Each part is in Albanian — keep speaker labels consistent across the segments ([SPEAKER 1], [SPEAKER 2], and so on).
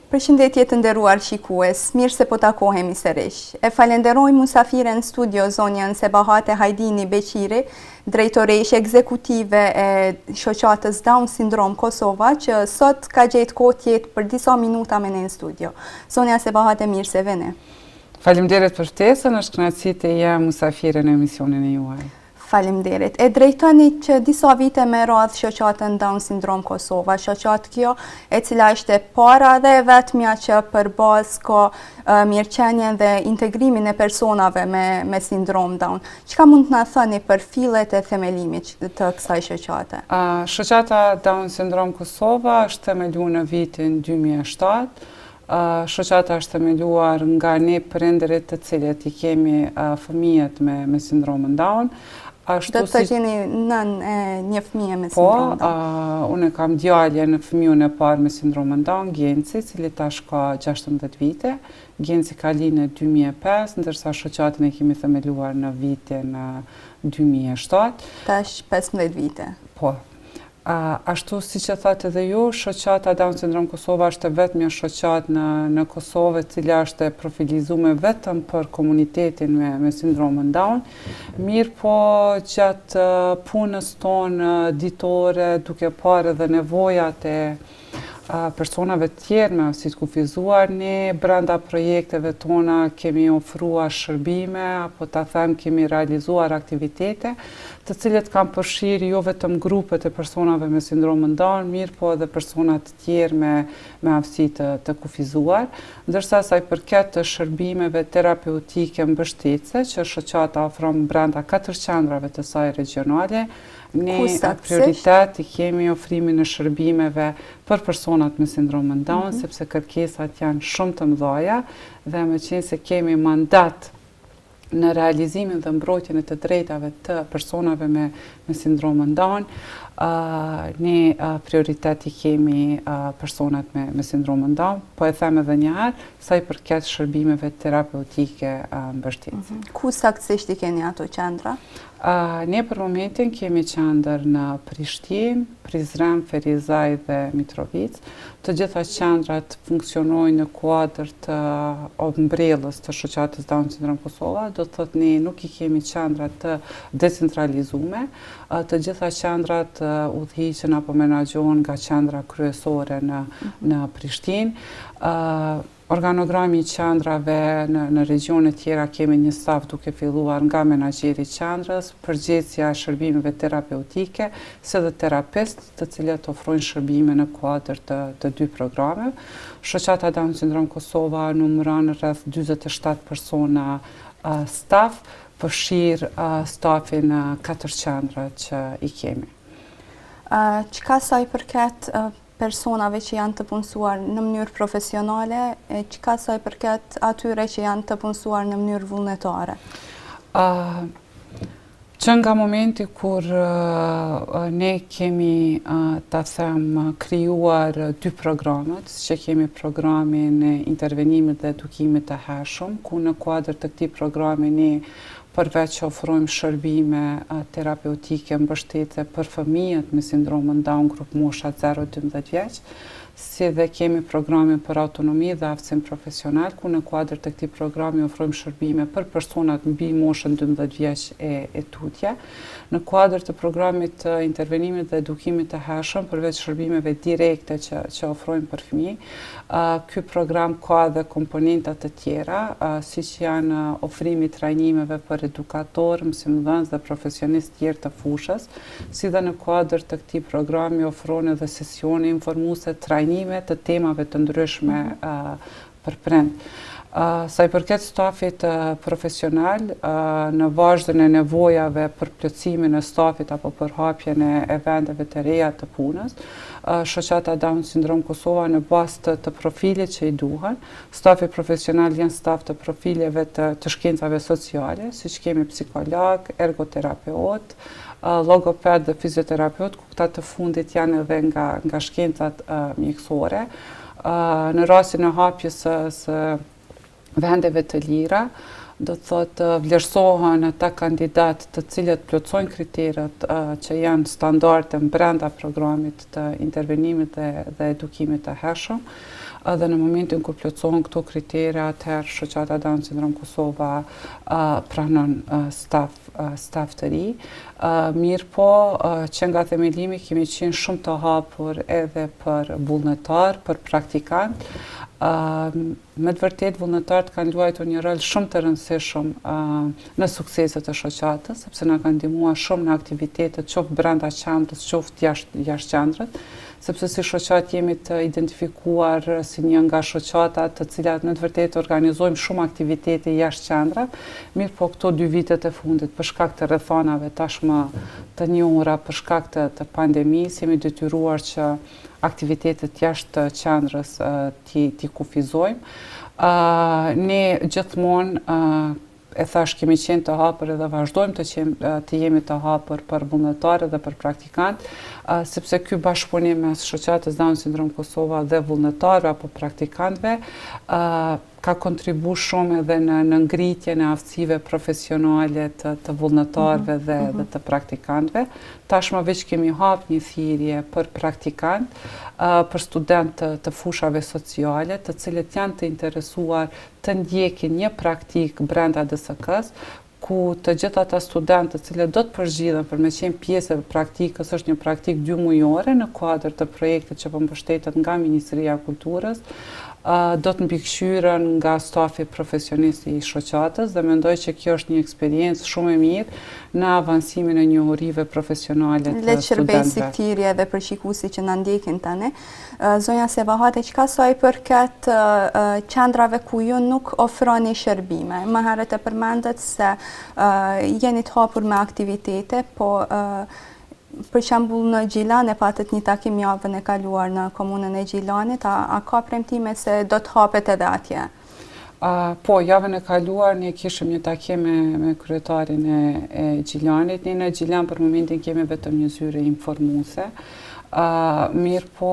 [SPEAKER 1] Përshëndetje të nderuar shikues, mirë se po takohemi sërish. E falenderoj musafiren në studio zonjën Sebahate Hajdini Beqiri, drejtoreshe ekzekutive e shoqatës Down Syndrome Kosova, që sot ka gjetë kohë tjetë për disa minuta me ne në studio. Zonja Sebahate, mirë se vene.
[SPEAKER 2] Faleminderit për ftesën, është kënaqësi të jem musafire në emisionin e juaj.
[SPEAKER 1] Faleminderit. E drejtoni që disa vite me radhë shoqatën Down Syndrome Kosova, shoqatë kjo e cila është e para dhe e vetmja që për bazë ka mirëqenjen dhe integrimin e personave me sindrom Down. Çka mund të na thoni për fillet e themelimit të kësaj shoqate?
[SPEAKER 2] Shoqata Down Syndrome Kosova është themeluar në vitin 2007. Shoqata është themeluar nga ne prindërit të cilët i kemi fëmijët me sindromën Down.
[SPEAKER 1] Do të gjeni nën e një fëmije me sindromën Down?
[SPEAKER 2] Unë kam djalje në fëmijën e parë me sindromën Down, Genci, cili tash ka 16 vite. Genci ka linë në 2005, ndërsa shoqatën e kemi themeluar në vitin 2007.
[SPEAKER 1] Tash 15 vite.
[SPEAKER 2] Po. Ashtu si që thatë edhe ju, shoqata Down Syndrome Kosova është vetëm një shoqatë në Kosovë, cila është profilizuar vetëm për komunitetin me sindromën Down. Mirë po gjatë punës tonë ditore, duke parë edhe nevojat e personave tjerë me aftësi të kufizuar, ne brenda projekteve tona kemi ofruar shërbime, apo ta them kemi realizuar aktivitete, të cilët kanë përfshirë jo vetëm grupet e personave me sindromën Down, mirë po edhe personat tjerë me aftësi të kufizuar, ndërsa sa i përket të shërbimeve terapeutike mbështetëse, që shoqata ofron brenda 4 qendrave të saj regionale. Ne prioritet i kemi ofrimin e shërbimeve për personat me sindromën Down, sepse kërkesat janë shumë të mëdha dhe me qenë se kemi mandat në realizimin dhe mbrojtjen e të drejtave të personave me sindromën Down, ne prioritet i kemi personat me sindromën Down, po e them edhe një herë, sa i përket shërbimeve terapeutike mbështetëse.
[SPEAKER 1] Ku saktësisht i keni ato qendra?
[SPEAKER 2] Ne për momentin kemi qendër në Prishtinë, Prizren, Ferizaj dhe Mitrovic. Të gjitha qendrat funksionojnë në kuadër të umbrellës të shoqatës Down Syndrome Kosova, do të thotë ne nuk i kemi qendra të decentralizuar. Të gjitha qendrat udhëhiqen apo menaxhohen nga qendra kryesore në Prishtinë. Organogrami i qendrave në regione tjera kemi një staf duke filluar nga menaxheri i qendrës, përgjegjësia e shërbimeve terapeutike, si dhe terapist, të cilët ofrojnë shërbime në kuadër të 2 programeve. Shoqata Down Syndrome Kosova numëron rreth 47 persona staf, përfshirë stafin 4 qendra që i kemi.
[SPEAKER 1] Çka sa i përket personave që janë të punësuar në mënyrë profesionale, çka sa i përket atyre që janë të punësuar në mënyrë vullnetare?
[SPEAKER 2] Që nga momenti kur ne kemi, ta them, krijuar 2 programet, që kemi programin e intervenimit dhe edukimit të hershëm, ku në kuadër të këtij programi ne përveç që ofrojmë shërbime terapeutike mbështetëse për fëmijët me sindromën Down grup mosha 0-12 vjeç, si dhe kemi programin për autonomi dhe aftësim profesional, ku në kuadër të këtij programi ofrojmë shërbime për personat mbi moshën 12 vjeç e tutje. Në kuadër të programit të intervenimit dhe edukimit të hershëm, përveç shërbimeve direkte që ofrojmë për fëmijë, ky program ka edhe komponenta të tjera, siç janë ofrimi i trajnimeve për edukator, mësimdhënës dhe profesionistë tjerë të fushës, si dhe në kuadër të këtij programi ofron edhe sesione informuese, trajnime të temave të ndryshme për prind. Sa i përket stafit profesional, në vazhdën e nevojave për plotësimin e stafit apo për hapjen e vendeve të reja të punës, shoqata Down Syndrome Kosova në bazë të profilit që i duhen, stafi profesional janë staf të profileve të shkencave sociale, siç kemi psikolog, ergoterapeut, logoped dhe fizioterapeut, ku këta të fundit janë edhe nga shkencat mjekësore. Në rastin e hapjes së vendeve të lira, do të thotë vlerësohen ata kandidat të cilët plotësojnë kriteret që janë standarde brenda programit të intervenimit dhe edukimit të hershëm. Dhe në momentin kur plotësohen këto kritere, atëherë shoqata Down Syndrome Kosova pranon staf të ri. Mirë po, që nga themelimi kemi qenë shumë të hapur edhe për vullnetar, për praktikant. Me të vërtet, vullnetarët kanë luajtur një rol shumë të rëndësishëm në sukseset e shoqatës, sepse na kanë ndihmuar shumë në aktivitetet qoftë brenda qendrës, qoftë jashtë qendrës, sepse si shoqat jemi të identifikuar si një nga shoqatat të cilat në të vërtetë organizojmë shumë aktivitete jashtë qendrave, mirë po këto 2 vitet e fundit për shkak të rrethonave tashmë të njohura për shkak të pandemisë jemi detyruar që aktivitetet jashtë qendrës ti kufizojmë. Ne gjithmonë e thash kemi qenë të hapur dhe vazhdojmë të jemi të hapur për vullnetarë dhe për praktikant, sepse ky bashkëpunim mes shoqatës Down Syndrome Kosova dhe vullnetarëve apo praktikantëve ka kontribu shumë edhe në ngritjen e aftësive profesionale të vullnetarëve dhe të praktikantëve. Tashmë veç kemi hapur një thirrje për praktikant, për studentë të fushave sociale, të cilët janë të interesuar të ndjekin një praktik brenda DSK-s, ku të gjitha ata studentë të cilët do të përgjigjen për me qenë pjesë e praktikës, është një praktik 2 mujore në kuadër të projektit që mbështetet nga Ministria e Kulturës, do të mbikëqyren nga stafi profesionist i shoqatës dhe mendoj që kjo është një eksperiencë shumë e mirë në avansimin e njohurive profesionale të studentëve.
[SPEAKER 1] Le të shërbej si thirrje edhe për shikuesit që na ndjekin tani. Zonja Sevahati, çka sa i përket qendrave ku ju nuk ofroni shërbime? Më herët e përmendet se jeni të hapur me aktivitete, po për shembull në Gjilan e patët një takim javën e kaluar në komunën e Gjilanit, a ka premtime se do të hapet edhe atje?
[SPEAKER 2] Po, javën e kaluar ne kishim një takim me kryetarin e Gjilanit. Ne në Gjilan për momentin kemi vetëm një zyre informuese. Mirë po,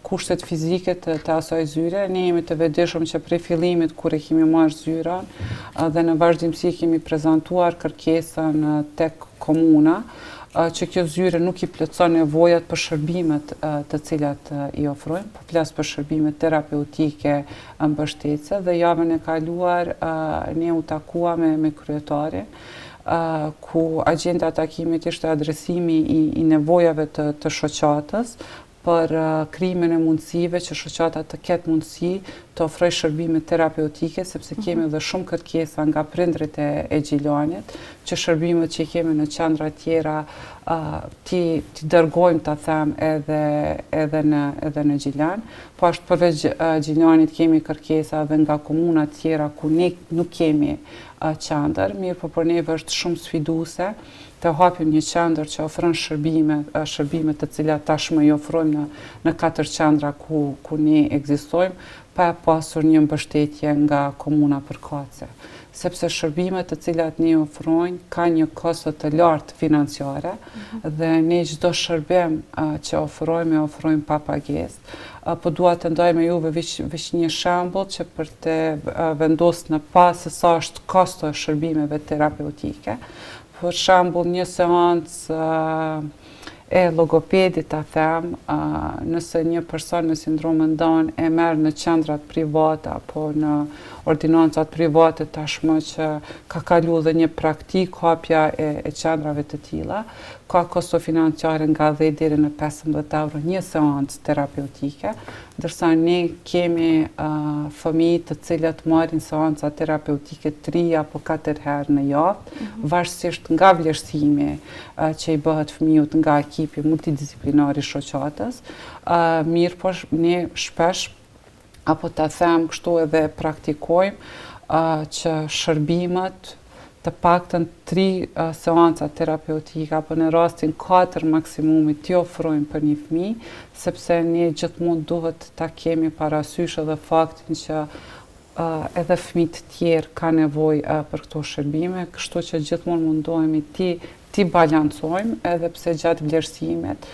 [SPEAKER 2] kushtet fizike të asaj zyre, ne jemi të vetëdijshëm që prej fillimit kur e kemi marrë zyren dhe në vazhdimsi kemi prezantuar kërkesën tek komuna, që kjo zyre nuk i plotëson nevojat për shërbimet të cilat i ofrojmë, po flas për shërbimet terapeutike mbështetëse dhe javën e kaluar ne u takuam me kryetarin, ku agjenda e takimit ishte adresimi i nevojave të shoqatës për krijimin e mundësive që shoqata të ketë mundësi të ofrojë shërbime terapeutike, sepse kemi edhe shumë kërkesa nga prindrit e Gjilanit, që shërbimet që kemi në qendra tjera ti dërgojmë ta them edhe në Gjilan, po ashtu përveç Gjilanit kemi kërkesa edhe nga komuna tjera ku ne nuk kemi qendër, mirë po për neve është shumë sfiduese të hapim një qendër që ofron shërbime të cilat tashmë i ofrojmë në 4 qendra ku ne ekzistojmë, pa pasur një mbështetje nga komuna përkatëse. Sepse shërbimet të cilat ne ofrojmë ka një kosto të lartë financiare dhe ne çdo shërbim që ofrojmë pa pagesë. Po dua të ndaj me juve veç një shembull që për të vendosur në pas se sa është kosto e shërbimeve terapeutike. Për shembull, një seancë e logopedit, ta them, nëse një person me sindromin Down e merr në qendrat private apo në ordinancat private tashmë që ka kaluar dhe një praktik hapja e qendrave të tilla, ka kosto financiare nga 10 deri në 15 euro një seancë terapeutike, ndërsa ne kemi fëmijë të cilët marrin seanca terapeutike 3 apo 4 herë në javë, varësisht nga vlerësimi që i bëhet fëmijët nga ekipi multidisiplinar i shoqatës. Mirë po ne shpesh apo ta them kështu edhe praktikojmë që shërbimet të paktën 3 seanca terapeutike apo në rastin 4 maksimumi t'i ofrojmë për një fëmijë, sepse ne gjithmonë duhet ta kemi parasysh edhe faktin që edhe fëmijët tjerë ka nevojë për këto shërbime, kështu që gjithmonë mundohemi ti ti balancojmë, edhe pse gjatë vlerësimit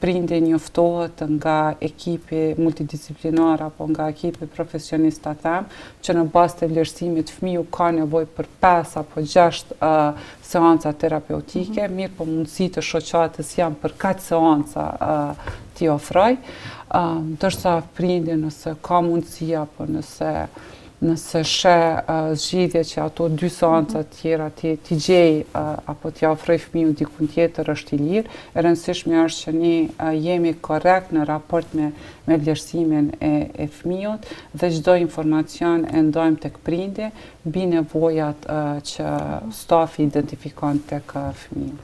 [SPEAKER 2] prindi njoftohet nga ekipi multidisciplinar apo nga ekipi profesionist ta them, që në bazë të vlerësimit fëmiu ka nevojë për 5 apo 6 seanca terapeutike, mirë po mundësitë të shoqatës janë për 4 seanca t'i ofroj, ndërsa prindi nëse ka mundësi apo nëse zgjidhje që ato 2 seanca tjera ti gjej apo t'i ofroj fëmiu dikun tjetër është i lirë, e rëndësishme është që ne jemi korrekt në raport me vlerësimin e fëmijët dhe çdo informacion e ndajmë tek prindi mbi nevojat që stafi identifikon tek fëmiu.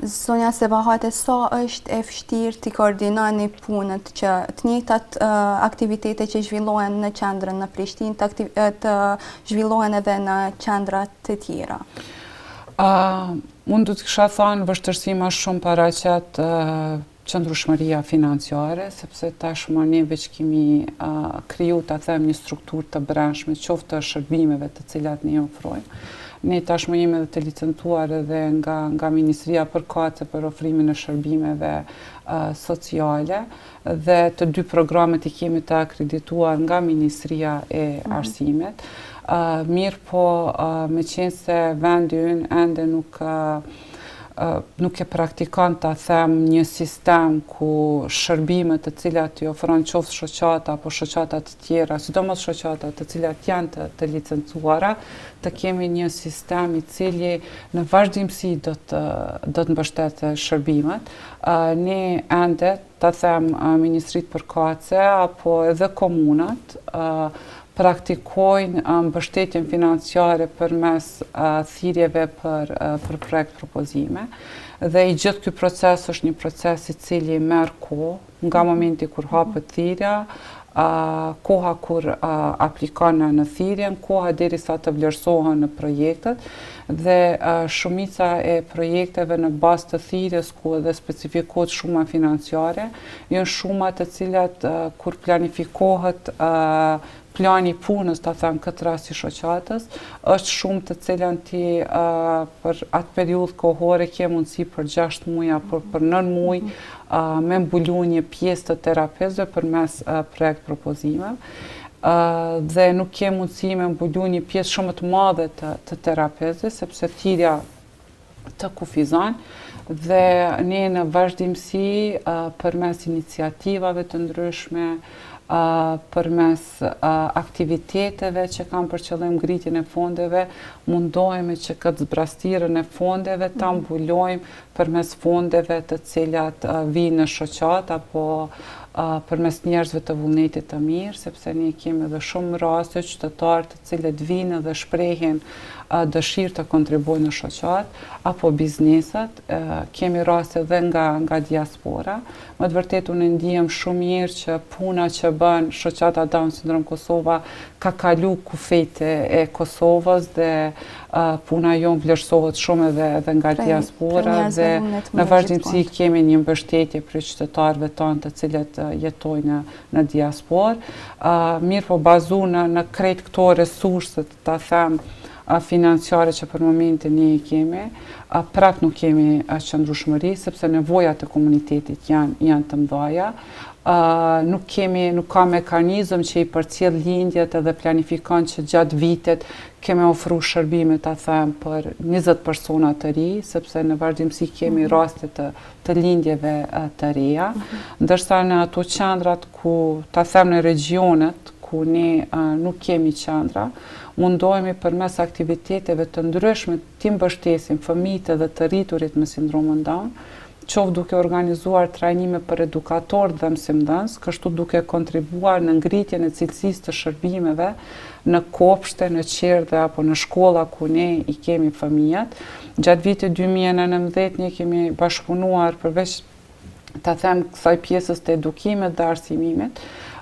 [SPEAKER 1] Zonja Sebahate, sa është e vështirë të koordinoni punët që të njëjtat aktivitete që zhvillohen në qendrën në Prishtinë të zhvillohen edhe në qendra të tjera?
[SPEAKER 2] Unë du të kisha thënë vështirësi më shumë paraqet qëndrueshmëria financiare, sepse tashmë ne veç kemi kriju ta them një strukturë të brendshme, qoftë të shërbimeve të cilat ne ofrojmë. Ne tashmë jemi edhe të licencuar edhe nga Ministria përkatëse për ofrimin e shërbimeve sociale dhe të 2 programet i kemi të akredituar nga Ministria e Arsimit. Mirë po me qenë se vendi ynë ende nuk e praktikon ta them një sistem ku shërbimet të cilat i ofron qoftë shoqata apo shoqata të tjera, sidomos shoqata të cilat janë të licencuara, të kemi një sistem i cili në vazhdimsi do të mbështetë shërbimet. Ne ende ta them Ministritë përkatëse apo edhe komunat praktikojnë mbështetjen financiare përmes thirrjeve për projekt propozime. Dhe i gjithë ky proces është një proces i cili merr kohë, nga momenti kur hapet thirrja, koha kur aplikon në thirrjen, koha derisa të vlerësohen në projektet dhe shumica e projekteve në bazë të thirrjes ku edhe specifikohet shuma financiare, janë shuma të cilat kur planifikohet plani punës, ta them këtë rast i shoqatës, është shumë të cilën ti për atë periudhë kohore ke mundësi për 6 muaj apo për 9 muaj me mbulu një pjesë të terapezve përmes projekt propozimeve. Dhe nuk ke mundësi me mbulu një pjesë shumë të madhe të terapezve, sepse thirrja të kufizon dhe ne në vazhdimsi përmes iniciativave të ndryshme, përmes aktiviteteve që kanë për qëllim ngritjen e fondeve, mundohemi që këtë zbrastirën e fondeve ta mbulojmë përmes fondeve të cilat vijnë në shoqat apo përmes njerëzve të vullnetit të mirë, sepse ne kemi edhe shumë raste qytetarë të cilët vinë dhe shprehin dëshirë të kontribuojnë në shoqat apo bizneset, kemi raste edhe nga diaspora. Më të vërtetë unë ndihem shumë mirë që puna që bën shoqata Down Syndrome Kosova ka kalu kufejt e Kosovës dhe puna jonë vlerësohet shumë edhe nga diaspora dhe në vazhdimsi kemi një mbështetje për qytetarëve tonë të cilët jetojnë në diasporë. Mirë po bazu në krejt këto resurset, ta them, financiare që për momentin ne i kemi, prap nuk kemi qëndrueshmëri, sepse nevojat e komunitetit janë të mëdha. Nuk ka mekanizëm që i përcjell lindjet edhe planifikon që gjatë vitit kemi ofru shërbime ta them për 20 persona të ri, sepse në vazhdimsi kemi raste të lindjeve të reja, ndërsa në ato qendrat ku ta them në regionet ku ne nuk kemi qendra, mundohemi përmes aktiviteteve të ndryshme të mbështesim fëmijët dhe të rriturit me sindromën Down, qoftë duke organizuar trajnime për edukatorë dhe mësimdhënës, kështu duke kontribuar në ngritjen e cilësisë të shërbimeve në kopshte, në qerdhe apo në shkolla ku ne i kemi fëmijët. Gjatë vitit 2019 ne kemi bashkëpunuar përveç ta them kësaj pjesës të edukimit dhe arsimimit,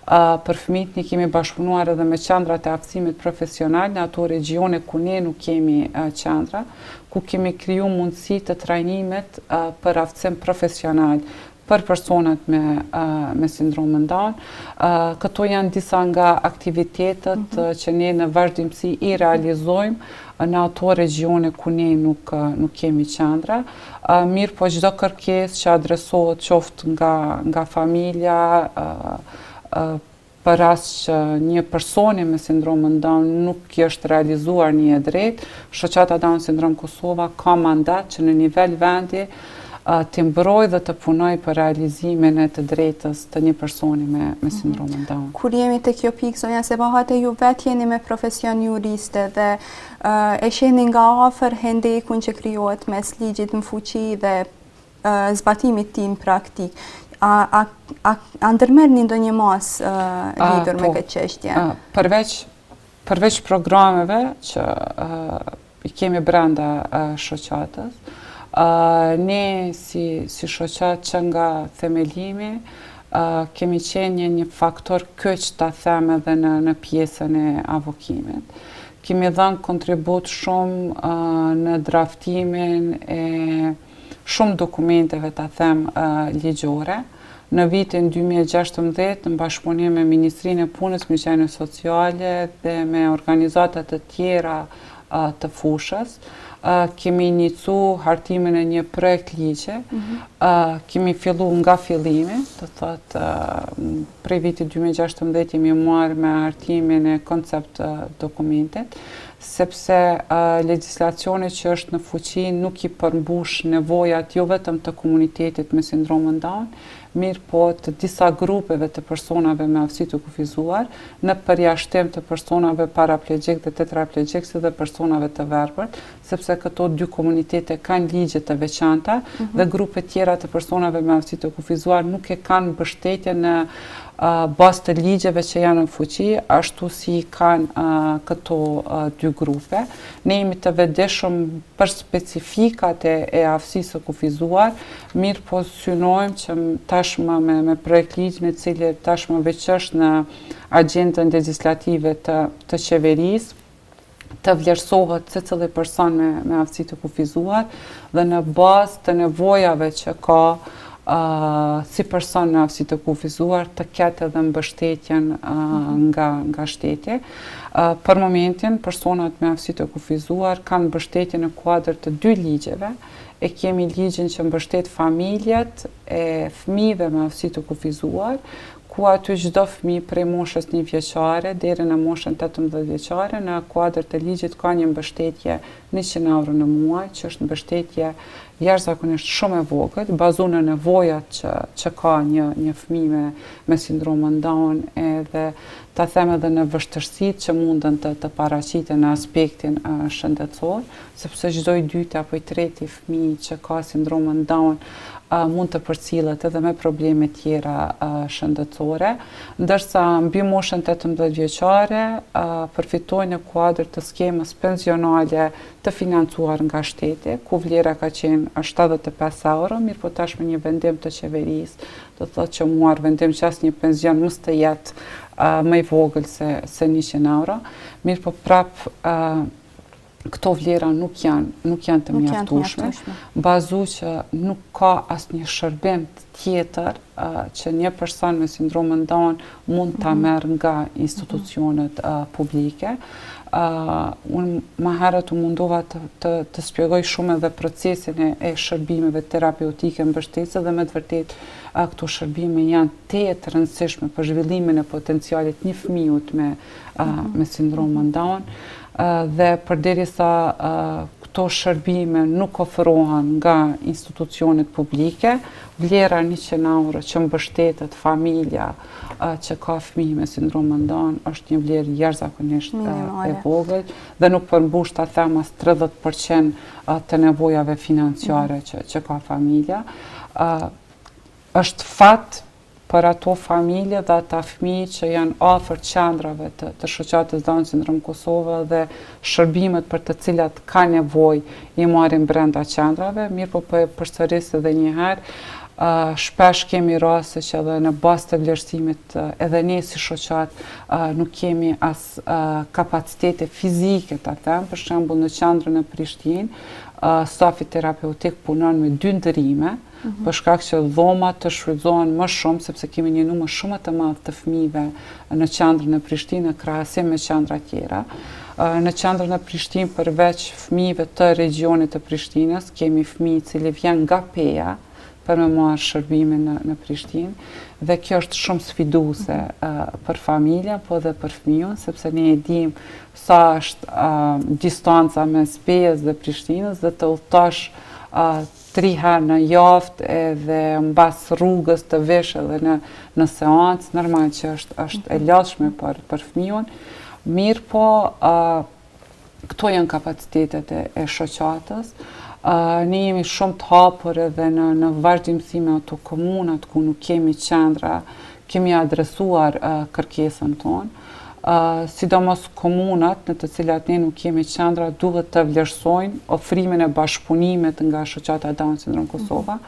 [SPEAKER 2] për fëmijët ne kemi bashkëpunuar edhe me qendrat e aftësimit profesional në ato regione ku ne nuk kemi qendra, ku kemi kriju mundësi të trajnimit për aftësim profesional për personat me sindromin Down. Këto janë disa nga aktivitetet që ne në vazhdimsi i realizojmë në ato regione ku ne nuk kemi qendra. Mirë po çdo kërkesë që adresohet qoftë nga familja, për rast që një personi me sindromin Down nuk është realizuar një e drejtë, Shoqata Down Syndrom Kosova ka mandat që në nivel vendi të mbrojë dhe të punojë për realizimin e të drejtës të një personi me sindromin Down.
[SPEAKER 1] Kur jemi të kjo pikë, zonja Sebahat, ju vetë jeni me profesion juriste dhe e shihni nga afër hendekun që krijohet mes ligjit në fuqi dhe zbatimit tim praktik. A ndërmerrni ndonjë mas lidhur me këtë çështje?
[SPEAKER 2] Përveç programeve që i kemi brenda shoqatës, ne si shoqat që nga themelimi kemi qenë një faktor kyç ta them edhe në pjesën e avokimit. Kemi dhënë kontribut shumë në draftimin e shumë dokumenteve ta them ligjore. Në vitin 2016, në bashkëpunim me Ministrinë e Punës, Mirëqenies Sociale dhe me organizatat të tjera të fushës, kemi inicu hartimin e një projekt ligje. Kemi fillu nga fillimi, të thotë prej vitit 2016 jemi marrë me hartimin e koncept dokumentit, sepse legjislacioni që është në fuqi nuk i përmbush nevojat jo vetëm të komunitetit me sindromin Down, mirë po të disa grupeve të personave me aftësi të kufizuar, në përjashtim të personave paraplegjik dhe tetraplegjik si dhe personave të verbërt, sepse këto dy komunitete kanë ligje të veçanta dhe grupe tjera të personave me aftësi të kufizuar nuk e kanë mbështetje në bazë të ligjeve që janë në fuqi, ashtu si kanë këto dy grupe. Ne jemi të vetëdijshëm për specifikat e aftësisë së kufizuar, mirë po synojmë që tashmë me projekt ligjin i cili tashmë veç është në agjendën legjislative të qeverisë, të vlerësohet secili person me aftësi të kufizuar dhe në bazë të nevojave që ka si person me aftësi të kufizuar të ketë edhe mbështetjen nga shteti. Për momentin, personat me aftësi të kufizuar kanë mbështetje në kuadër të dy ligjeve. E kemi ligjin që mbështet familjet e fëmijëve me aftësi të kufizuar, ku aty çdo fëmijë prej moshës 1 vjeçare deri në moshën 18 vjeçare në kuadër të ligjit ka një mbështetje 100 euro në muaj, që është mbështetje jashtëzakonisht shumë e vogël, bazuar në nevojat që ka një fëmijë me sindromin Down edhe ta them edhe në vështirësitë që mundën të paraqiten në aspektin shëndetësor, sepse çdo i dytë apo i treti fëmijë që ka sindromin Down mund të përcillet edhe me probleme tjera shëndetësore, ndërsa mbi moshën 18 vjeçare përfitojnë në kuadër të skemës pensionale të financuar nga shteti, ku vlera ka qenë 75 euro, mirë po tashmë një vendim të qeverisë, do thotë që muar vendim që asnjë pension mos të jetë më i vogël se 100 euro, mirë po prap këto vlera nuk janë të mjaftueshme, bazu që nuk ka asnjë shërbim tjetër që një person me sindromin Down mund ta merr nga institucionet publike. Unë më herët u mundova të shpjegoj shumë edhe procesin e shërbimeve terapeutike mbështetëse dhe me të vërtetë këto shërbime janë të rëndësishme për zhvillimin e potencialit një fëmijët me sindromin Down. Dhe përderisa këto shërbime nuk ofrohen nga institucionet publike, vlera 100 euro që mbështetet familja që ka fëmijë me sindromin Down është një vlerë jashtëzakonisht e vogël dhe nuk përmbush ta them as 30% të nevojave financiare që ka familja. Është fat për ato familje dhe ata fëmijë që janë afër qendrave të shoqatës Down Syndrom Kosova dhe shërbimet për të cilat ka nevojë i marrin brenda qendrave, mirë po përsëris edhe një herë, shpesh kemi raste që edhe në bazë të vlerësimit edhe ne si shoqat nuk kemi as kapacitete fizike ta them, për shembull në qendrën e Prishtinë, stafi terapeutik punon me 2 ndërime, për shkak që dhomat të shfrytëzohen më shumë, sepse kemi një numër shumë të madh të fëmijëve në qendrën e Prishtinë krahasim me qendra tjera. Në qendrën e Prishtinë, përveç fëmijëve të regionit të Prishtinës, kemi fëmijë që vjen nga Peja për me marrë shërbime në Prishtinë, dhe kjo është shumë sfiduese për familja, po dhe për fëmijën, sepse ne e dim sa është distanca mes Pejës dhe Prishtinës, dhe të udhëtosh 3 herë në javë edhe mbas rrugës të vesh edhe në seancë, normal që është e lodhshme për fëmijën. Mirë po, këto janë kapacitetet e shoqatës. Ne jemi shumë të hapur edhe në vazhdimsi me ato komunat ku nuk kemi qendra, kemi adresuar kërkesën tonë. Sidomos komunat në të cilat ne nuk kemi qendra duhet të vlerësojnë ofrimin e bashkëpunimit nga shoqata Down Syndrome Kosova.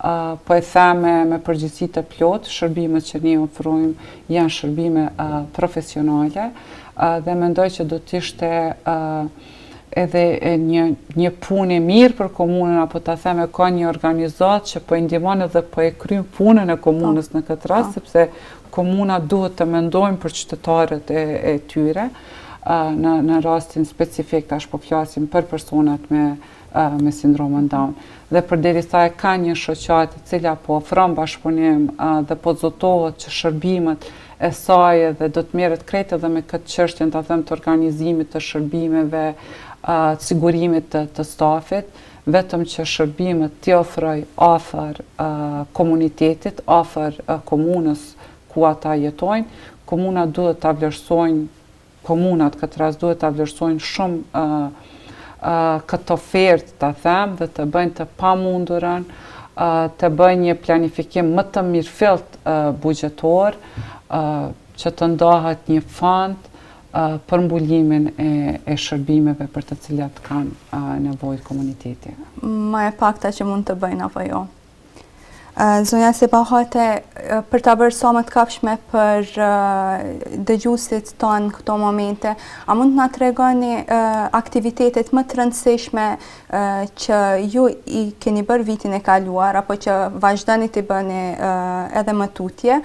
[SPEAKER 2] Po e them me përgjegjësi të plotë, shërbimet që ne ofrojmë janë shërbime profesionale, dhe mendoj që do të ishte edhe një punë e mirë për komunën, apo ta them ka një organizatë që po i ndihmon edhe po e kryen punën e komunës në këtë rast, sepse komuna duhet të mendojnë për qytetarët e tyre. Në rastin specifik tash po flasim për personat me sindromën Down. Dhe përderisa e ka një shoqatë e cila po ofron bashkëpunim dhe po zotohet që shërbimet e saj dhe do të merret krejt edhe me këtë çështjen, ta them, të organizimit të shërbimeve, të sigurimit të stafit, vetëm që shërbimet t'i ofroj afër komunitetit, afër komunës ku ata jetojnë, komunat këtë rast duhet ta vlerësojnë shumë këtë ofertë, ta them, dhe të bëjnë të pamundurën, të bëjnë një planifikim më të mirëfillt buxhetor, që të ndahet një fond për mbulimin e shërbimeve për të cilat kanë nevojë komuniteti.
[SPEAKER 1] Ma e pakta që mund të bëjnë apo jo. Zonja Sebahate, për ta bërë sa më të kapshme për dëgjuesit tonë në këto momente, a mund të na tregoni aktivitetet më të rëndësishme që ju i keni bërë vitin e kaluar, apo që vazhdoni të bëni edhe më tutje,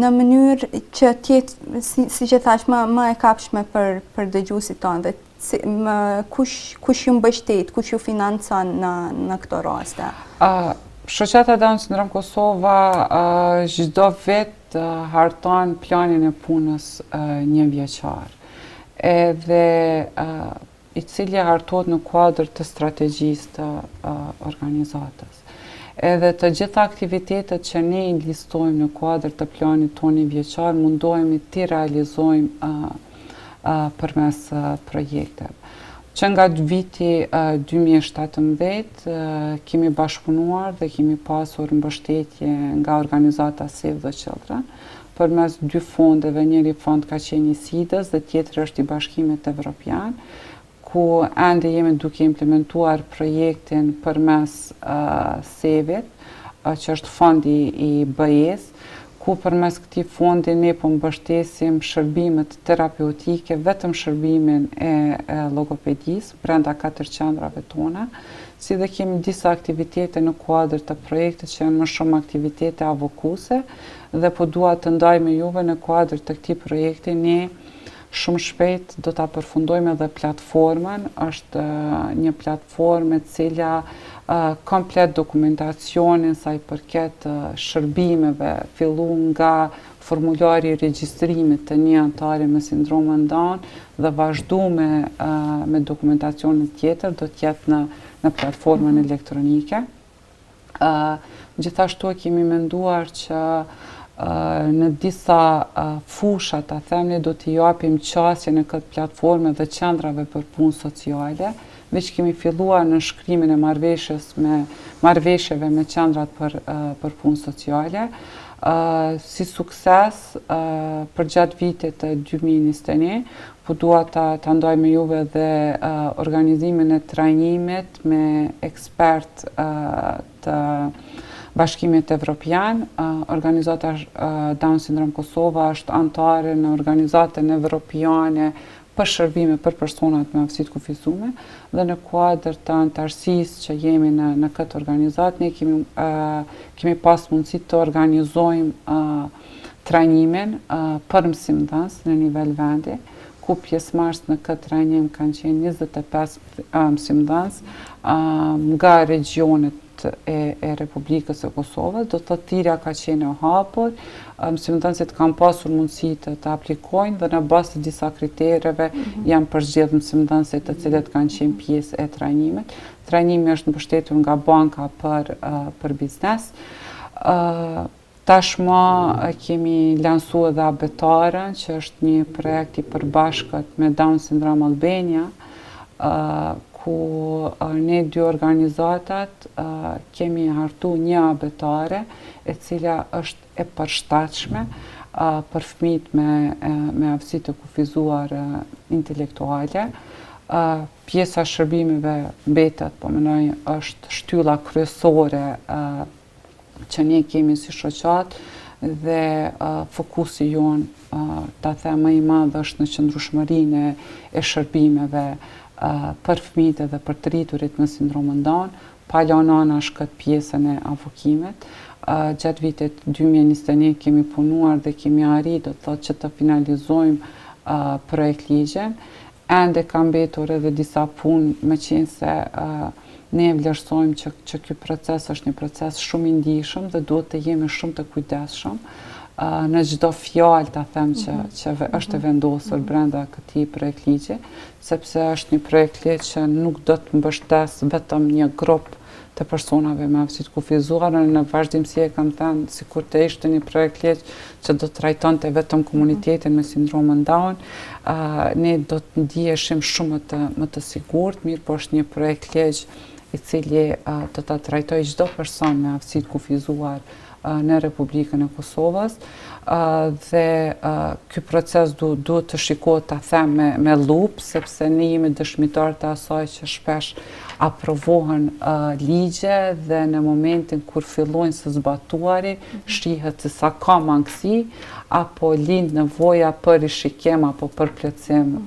[SPEAKER 1] në mënyrë që tjetë, si që thash, më e kapshme për dëgjuesit tonë, dhe kush ju mbështet, kush ju financon në këto raste?
[SPEAKER 2] Shoqata Down Syndrome Kosova çdo vit harton planin e punës një vjeçar, edhe i cili hartohet në kuadër të strategjisë të organizatës. Edhe të gjitha aktivitetet që ne i listojmë në kuadër të planit tonë vjeçar mundohemi t'i realizojmë përmes projekteve. Që nga viti 2017 kemi bashkëpunuar dhe kemi pasur mbështetje nga organizata Save the Children përmes 2 fondeve, njëri fond ka qenë i SIDA-s dhe tjetri është i Bashkimit Evropian, ku ende jemi duke implementuar projektin përmes Save-it, që është fondi i BE-s, ku përmes këtij fondi ne po mbështesim shërbimet terapeutike, vetëm shërbimin e logopedisë brenda 4 qendrave tona, si dhe kemi disa aktivitete në kuadër të projektit që janë më shumë aktivitete avokuese, dhe po dua të ndaj me juve në kuadër të këtij projekti ne shumë shpejt do ta përfundojmë edhe platformën, është një platformë e cila komplet dokumentacionin sa i përket shërbimeve, fillu nga formulari i regjistrimit të një antari me sindromën Down dhe vazhdu me dokumentacionin tjetër, do t'jetë në platformën elektronike. Gjithashtu kemi menduar që në disa fusha, ta themi, do t'i japim qasje në këtë platforme dhe qendrave për punë sociale, veç kemi filluar në shkrimin e marrëveshjeve me qendrat për punë sociale. Si sukses, për gjatë vitit të 2021, po dua ta ndaj me juve dhe organizimin e trajnimit me ekspert të Bashkimit Evropian. Organizata Down Syndrome Kosova është antare në organizatën evropiane për shërbime për personat me aftësi të kufizuar dhe në kuadër të anëtarësisë që jemi në këtë organizat, ne kemi pas mundësi të organizojmë trajnimin për mësimdhënës në nivel vendi, ku pjesëmarrës në këtë trajnim kanë qenë 25 mësimdhënës nga regionet e Republikës së Kosovës, do të tira ka qenë e hapur, mësimdhënësit kanë pasur mundësi të aplikojnë dhe në bazë të disa kritereve janë përzgjedhur mësimdhënësit të cilët kanë qenë pjesë e trajnimit. Trajnimi është mbështetur nga Banka për Biznes. Tashmë kemi lansuar edhe Abetaren, që është një projekt i përbashkët me Down Syndrome Albania, ku ne dy organizatat kemi hartu një abetare e cila është e përshtatshme për fëmijët me aftësi të kufizuar intelektuale. Pjesa shërbimeve mbetet, po mendoj, është shtylla kryesore që ne kemi si shoqat dhe fokusi jonë ta them më i madh është në qëndrueshmërinë e shërbimeve për fëmijët dhe për të rriturit me sindromën Down, pa lënë anash këtë pjesën e avokimit. Gjatë vitit 2021 kemi punuar dhe kemi arritur, do të thotë, që të finalizojmë projekt ligjen. Ende ka mbetur edhe disa punë, meqense ne vlerësojmë që ky proces është një proces shumë i ndihshëm dhe duhet të jemi shumë të kujdesshëm në çdo fjalë, ta them që është e vendosur brenda këtij projekt ligji, sepse është një projekt ligj që nuk do të mbështes vetëm një grup të personave me aftësi të kufizuar, në vazhdimsi e kam thënë, sikur të ishte një projekt ligj që do të trajtonte vetëm komunitetin me sindromën Down, ne do të ndiheshim shumë më të sigurt, mirë po është një projekt ligj i cili do ta trajtojë çdo person me aftësi të kufizuar në Republikën e Kosovës dhe ky proces duhet të shikohet, ta them, me lup, sepse ne jemi dëshmitar të asaj që shpesh aprovohen ligje dhe në momentin kur fillojnë së zbatuari, shihet se sa ka mangësi apo lind nevoja për rishikim apo për plotësim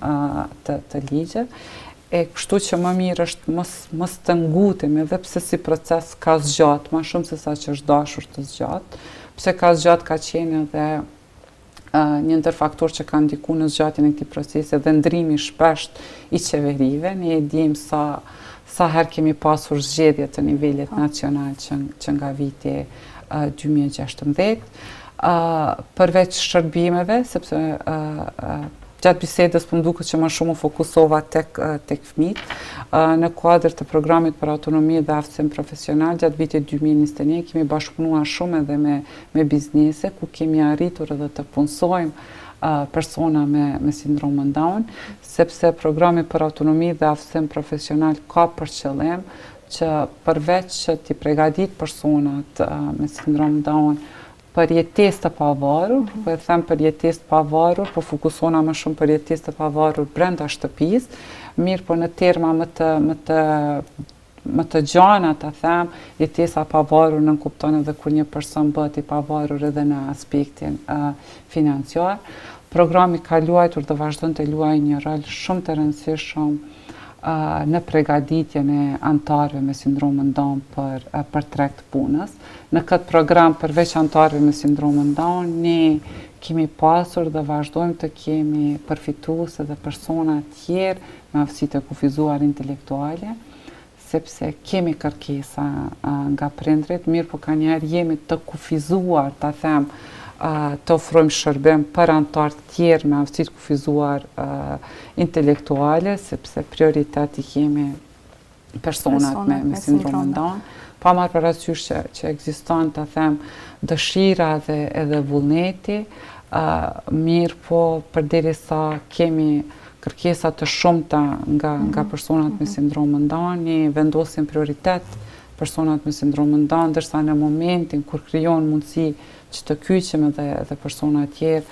[SPEAKER 2] të ligjet. E kështu që më mirë është mos të ngutim, edhe pse si proces ka zgjat, më shumë se sa që është dashur të zgjat. Pse ka zgjat ka qenë edhe një ndër faktorë që ka ndikuar në zgjatjen e këtij procesi dhe ndrimi shpesht i qeverive. Ne e dim sa herë kemi pasur zgjedhje të nivelit nacional që nga viti 2016. Përveç shërbimeve, sepse gjatë bisedës po më duket që më shumë fokusova tek fëmijët. Në kuadër të programit për autonomi dhe aftësim profesional, gjatë vitit 2021 kemi bashkëpunuar shumë edhe me biznese, ku kemi arritur edhe të punësojmë persona me sindromën Down, sepse programi për autonomi dhe aftësim profesional ka për qëllim që përveç që t'i përgatit personat me sindrom Down për jetesë të pavarur, po e them për jetesë të pavarur, po fokusona më shumë për jetesë të pavarur brenda shtëpisë, mirë po në terma më të gjana, ta them, jetesa pavarur nënkupton edhe kur një person bëhet i pavarur edhe në aspektin financiar. Programi ka luajtur dhe vazhdon të luajë një rol shumë të rëndësishëm në përgatitjen e anëtarëve me sindromën Down për treg të punës. Në këtë program, përveç anëtarëve me sindromën Down, ne kemi pasur dhe vazhdojmë të kemi përfituese dhe persona tjerë me aftësi të kufizuar intelektuale, sepse kemi kërkesa nga prindrit, mirë po kanjëherë jemi të kufizuar, ta them, të ofrojmë shërbim për anëtar të tjerë me aftësi të kufizuar intelektuale, sepse prioriteti kemi personat me sindromën Down. Pa marrë parasysh që ekziston, ta them, dëshira dhe edhe vullneti, mirë po përderisa kemi kërkesa të shumta nga personat me sindromën Down, ne vendosim prioritet personat me sindromën Down, ndërsa në momentin kur krijon mundësi që të kyqem edhe persona tjerë,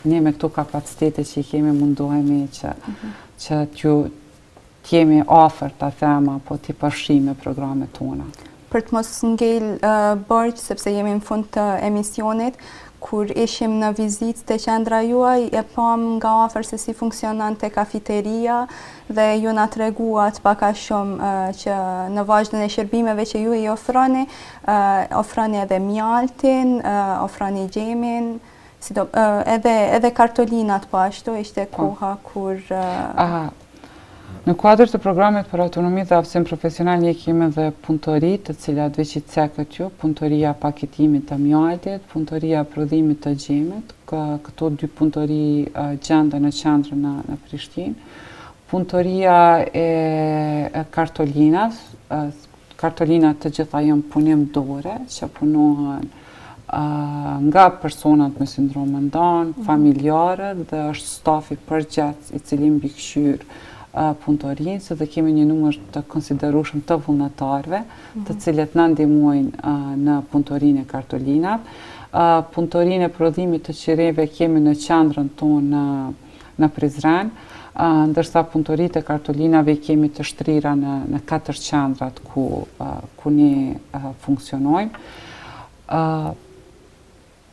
[SPEAKER 2] ne me këto kapacitete që i kemi mundohemi që t'jemi afër, ta them, apo t'i përfshijmë me programet tona.
[SPEAKER 1] Për të mos ngel borxh, sepse jemi në fund të emisionit, kur ishim në vizitë te qendra juaj, e pam nga afër se si funksionante kafiteria dhe ju na treguat pak a shumë që në vazhdon e shërbimeve që ju i ofroni, ofroni edhe mjaltin, ofroni gjemin, edhe kartolinat po ashtu, ishte koha kur...
[SPEAKER 2] Në kuadër të programit për autonomi dhe aftësim profesional ne kemi edhe punëtori të cilat veç i cekët ju, punëtoria paketimit të mjaltit, punëtoria prodhimit të gjemit, këto dy punëtori gjenden në qendrën në Prishtinë, punëtoria e kartolinat, kartolinat të gjitha janë punim dore, që punohen nga personat me sindromin Down, familjarët dhe është stafi përgjithës i cili mbikëqyr punëtorinë, se dhe kemi një numër të konsiderueshëm të vullnetarëve, të cilët na ndihmojnë në punëtorinë e kartolinat. Punëtorinë e prodhimit të qireve kemi në qendrën tonë në Prizren, ndërsa punëtoritë e kartolinave kemi të shtrira në 4 qendrat ku ne funksionojmë.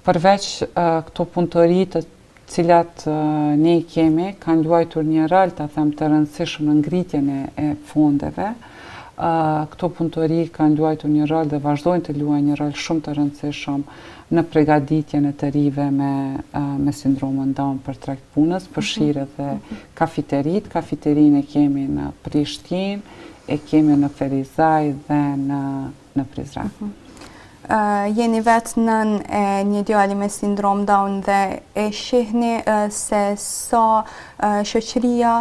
[SPEAKER 2] Përveç këto punëtoritë cilat ne kemi, kanë luajtur një rol të rëndësishëm në ngritjen e fondeve. Këto punëtori kanë luajtur një rol dhe vazhdojnë të luajnë një rol shumë të rëndësishëm në përgatitjen e të rive me sindromin Down për treg punës, përfshirë dhe kafiterit. Kafeterinë e kemi në Prishtinë, e kemi në Ferizaj dhe në Prizren.
[SPEAKER 1] Jeni vetë nën e një djali me sindrom Down dhe e shihni se sa shoqëria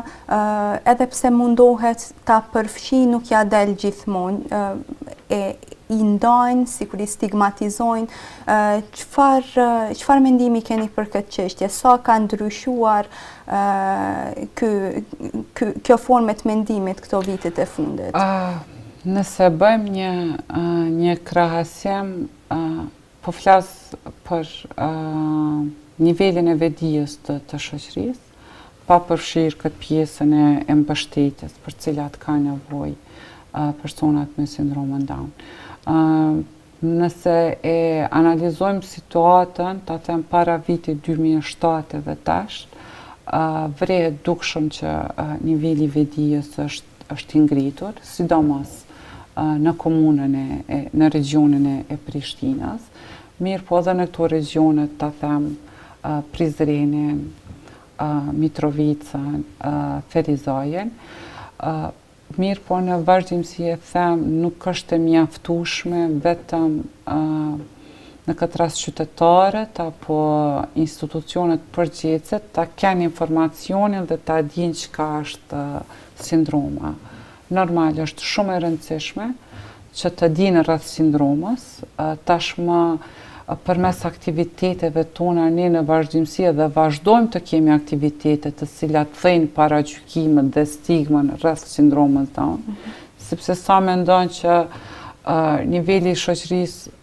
[SPEAKER 1] edhe pse mundohet ta përfshi nuk ja del gjithmonë, i ndajnë, sikur i stigmatizojnë. Çfarë mendimi keni për këtë çështje? Sa ka ndryshuar kjo formë të mendimit këto vitet e fundit?
[SPEAKER 2] Nëse bëjmë një krahasim, po flas për nivelin e vetdijes të shoqërisë, pa përfshirë këtë pjesën e mbështetjes për cilat ka nevojë personat me sindromin Down. Nëse e analizojmë situatën, ta them para vitit 2007 dhe tash, vret dukshëm që niveli i vetdijes është i ngritur, sidomos në komunën në regionin e Prishtinës, mirë po edhe në këto regionet, ta them, Prizrenin, Mitrovicën, Ferizajën, mirë po në vazhdimsi e them, nuk është e mjaftueshme vetëm në këtë rast qytetarët apo institucionet përgjithëse ta kenë informacionin dhe ta dinë çka është sindroma. Normal është shumë e rëndësishme që të dinë rreth sindromës, tashmë përmes aktiviteteve tona ne në vazhdimsi dhe vazhdojmë të kemi aktivitete të cilat thëjnë paragjykimet dhe stigmën rreth sindromës Down, sepse sa mendon që niveli i shoqërisë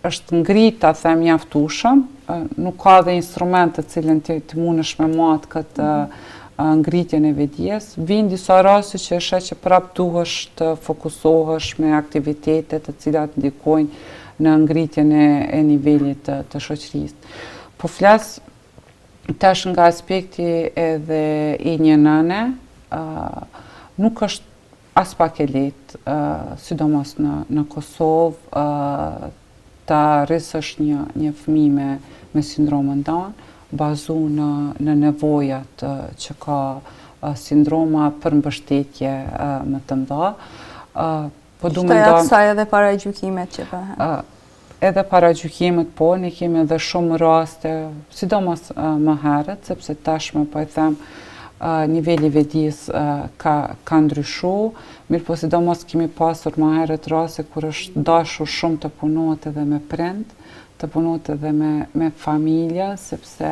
[SPEAKER 2] është ngrit, ta them, mjaftueshëm, nuk ka dhe instrumente të cilën të mundesh me marrë këtë ngritjen e vetdijes, vijnë disa raste që është që prap duhesh të fokusohesh me aktivitete të cilat ndikojnë në ngritjen e nivelit të shoqërisë. Po flas tash nga aspekti edhe i një nëne, nuk është as pak e lehtë, sidomos në Kosovë, ta rrisësh një fëmijë me sindromin Down, bazu në nevojat që ka sindroma për mbështetje më të mëdha.
[SPEAKER 1] Shtoja kësaj edhe paragjykimet që bëhen.
[SPEAKER 2] Edhe paragjykimet, po, ne kemi edhe shumë raste, sidomos më herët, sepse tashmë po e them, niveli vetdijes ka ndryshu, mirë po sidomos kemi pasur më herët raste kur është dashur shumë të punohet edhe me prind, të punohet edhe me familja, sepse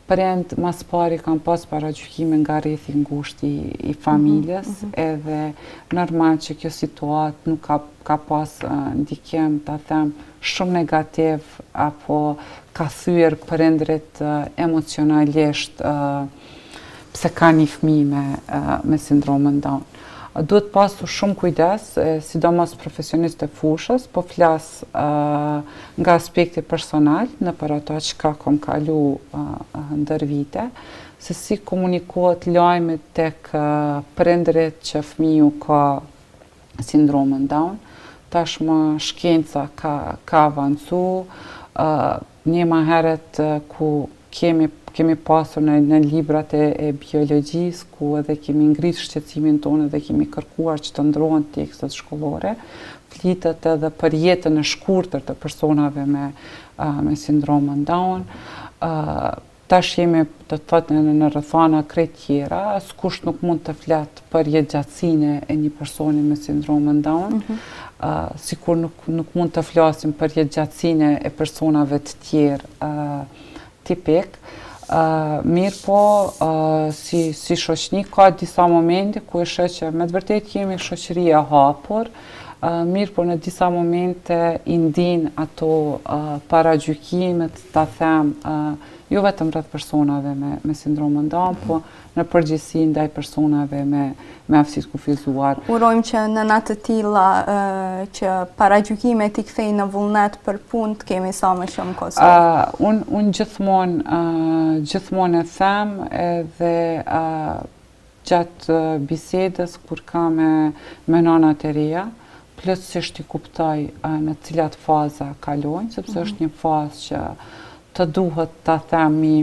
[SPEAKER 2] prind mas pari kanë pas paragjykime nga rrethi ngushtë i familjes, edhe normal që kjo situatë nuk ka pas ndikim, ta them, shumë negativ, apo ka thyer prindrit emocionalisht pse ka një fëmijë me sindromin Down. duhet pasur shumë kujdes, sidomos profesionistë e fushës, po flas nga aspekti personal, në për ato që ka kom kalu ndër vite, se si komunikohet lajmet tek prindërit që fëmiu ka sindromën Down. Tashmë shkenca ka avancu, një ma heret ku kemi pasur në librat e biologjisë, ku edhe kemi ngrit shqetësimin tonë dhe kemi kërkuar që të ndrohen tekstet shkollore, flitet edhe për jetën e shkurtër të personave me sindromën Down. Tash jemi të thotë në rrethana krejt tjera, askush nuk mund të flet për jetëgjatësinë e një personi me sindromën Down, sikur nuk mund të flasim për jetëgjatësinë e personave të tjerë tipik. Mirë po, si shoqëni ka disa momente ku e shoh që me të vërtetë jemi shoqëri e hapur, mirë po në disa momente i ndin ato paragjykimet, ta them, jo vetëm rreth personave me sindromën Down, po në përgjithësi ndaj personave me aftësi të kufizuar.
[SPEAKER 1] Urojmë që në natë të tilla që paragjykimet i kthejnë në vullnet për punë të kemi sa më shumë Kosovë.
[SPEAKER 2] Unë gjithmonë e them edhe gjatë bisedës kur ka me nanat e reja, plotësisht i kuptoj në cilat faza kalojnë, sepse është një fazë që të duhet të themi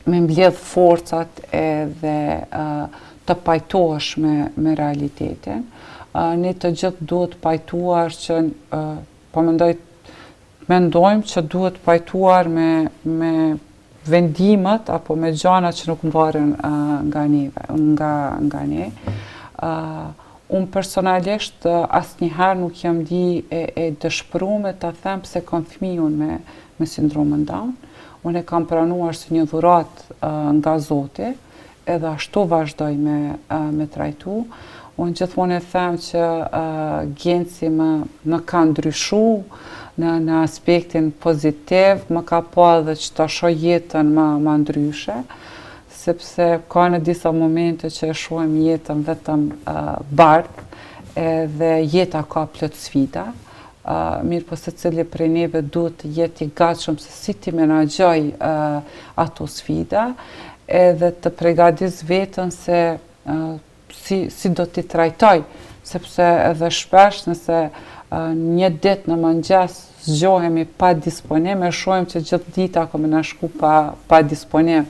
[SPEAKER 2] me mbledh forcat edhe të pajtohesh me realitetin. Ne të gjithë duhet pajtuar që, po mendojmë që duhet pajtuar me vendimet apo me gjana që nuk mbaren nga ne. Unë personalisht asnjëherë nuk jam di e dëshpëruar të them pse kam fëmijën me sindromën Down. Unë e kam pranuar si një dhuratë nga Zoti, edhe ashtu vazhdoj me trajtu. Unë gjithmonë e them që Genci më ka ndryshu në aspektin pozitiv, më ka pa edhe që ta shoh jetën më ndryshe, sepse ka në disa momente që e shohim jetën vetëm bardhë edhe jeta ka plot sfida. Mirë po secili prej neve duhet të jetë i gatshëm se si ti menaxhoj ato sfida edhe të përgatis veten se si do t'i trajtoj, sepse edhe shpesh nëse një ditë në mëngjes zgjohemi pa disponim, e shohim që gjithë dita ka më na shku pa disponim.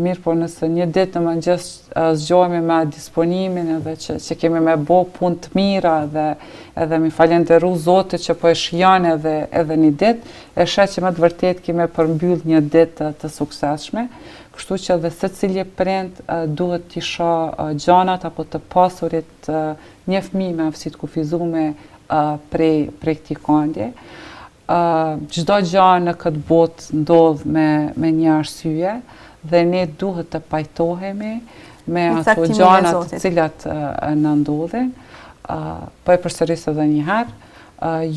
[SPEAKER 2] Mirë po nëse një ditë në mëngjes zgjohemi me disponimin edhe që kemi me bo punë të mira edhe mi falenderu Zotit që po e shijon edhe një ditë, e sheh që me të vërtet kemi përmbyll një ditë të suksesshme. Kështu që edhe secili prind duhet t'i shoh gjanat apo të pasurit një fëmijë me aftësi të kufizuar prej këtij këndje. Çdo gjë në këtë botë ndodh me një arsye, dhe ne duhet të pajtohemi me ato gjanat të cilat në ndodhin. Po e përsëris edhe një herë,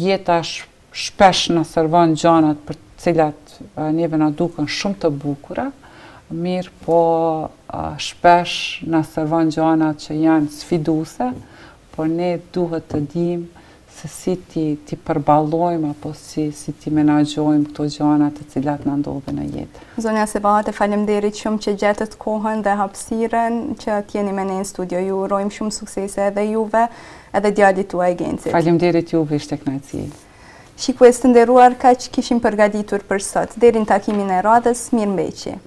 [SPEAKER 2] jeta shpesh na servon gjanat për të cilat neve na duken shumë të bukura, mirë po shpesh na servon gjanat që janë sfiduese, por ne duhet të dimë se si ti përballojmë apo si ti menaxhojmë këto gjëra të cilat na ndodhin në jetë.
[SPEAKER 1] Zonja Sebate, faleminderit shumë që gjetët kohën dhe hapësirën që t'jeni me ne në studio. Ju urojmë shumë suksese edhe juve, edhe djalit tuaj Gencit.
[SPEAKER 2] Faleminderit juve, ishte kënaqësi.
[SPEAKER 1] Shikues të nderuar, kaq kishim përgatitur për sot. Deri në takimin e radhës, mirëmbëjtje.